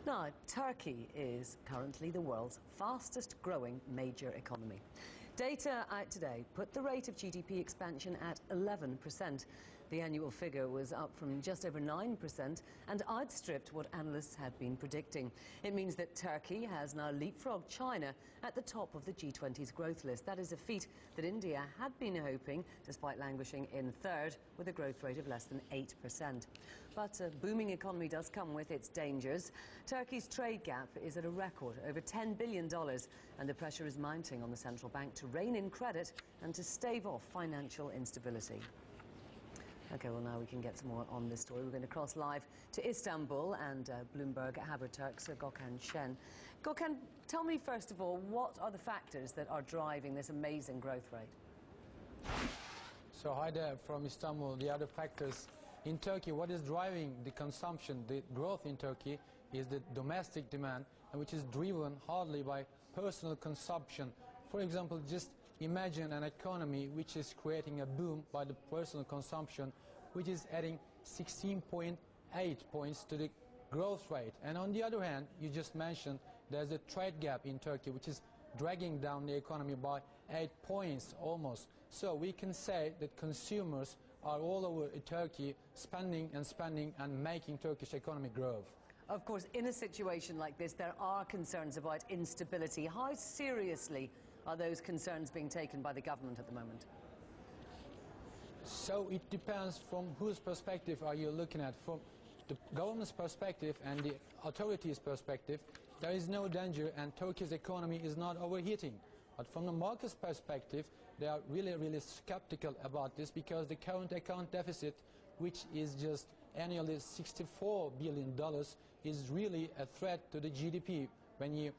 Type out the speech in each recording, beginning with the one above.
Now, Turkey is currently the world's fastest growing major economy. Data out today put the rate of GDP expansion at 11%. The annual figure was up from just over 9% and outstripped what analysts had been predicting. It means that Turkey has now leapfrogged China at the top of the G20's growth list. That is a feat that India had been hoping, despite languishing in third with a growth rate of less than 8%. But a booming economy does come with its dangers. Turkey's trade gap is at a record, over $10 billion, and the pressure is mounting on the central bank to rein in credit and to stave off financial instability. OK, well, now we can get some more on this story. We're going to cross live to Istanbul and BloombergHT's Gökhan Şen. Gökhan, tell me first of all, what are the factors that are driving this amazing growth rate? So hi there from Istanbul. The other factors in Turkey, what is driving the consumption, the growth in Turkey, is the domestic demand, which is driven hardly by personal consumption. For example, just imagine an economy which is creating a boom by the personal consumption, which is adding 16.8 points to the growth rate. And on the other hand, you just mentioned there's a trade gap in Turkey, which is dragging down the economy by 8 points almost. So we can say that consumers are all over Turkey spending and making Turkish economy grow. Of course, in a situation like this, there are concerns about instability. How seriously are those concerns being taken by the government at the moment? So it depends from whose perspective are you looking at. From the government's perspective and the authorities' perspective, there is no danger and Turkey's economy is not overheating. But from the market's perspective, they are really skeptical about this, because the current account deficit, which is just annually $64 billion, is really a threat to the GDP. When you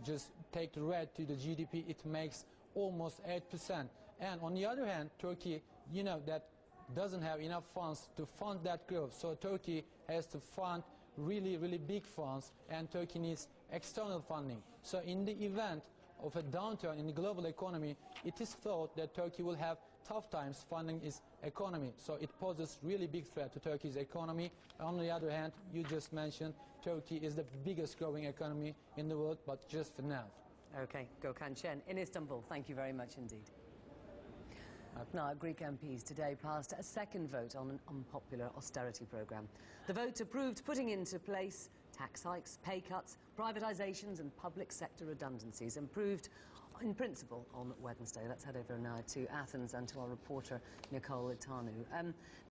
just take the rate to the GDP, it makes almost 8%. And on the other hand, Turkey, you know, that doesn't have enough funds to fund that growth. So Turkey has to fund really big funds, and Turkey needs external funding. So in the event of a downturn in the global economy, it is thought that Turkey will have tough times funding its economy. So it poses really big threat to Turkey's economy. On the other hand, you just mentioned Turkey is the biggest growing economy in the world, but just for now. OK, Gökhan Şen in Istanbul. Thank you very much indeed. Now, Greek MPs today passed a second vote on an unpopular austerity programme. The vote approved putting into place tax hikes, pay cuts, privatisations and public sector redundancies, improved in principle on Wednesday. Let's head over now to Athens and to our reporter Nicole Itanu.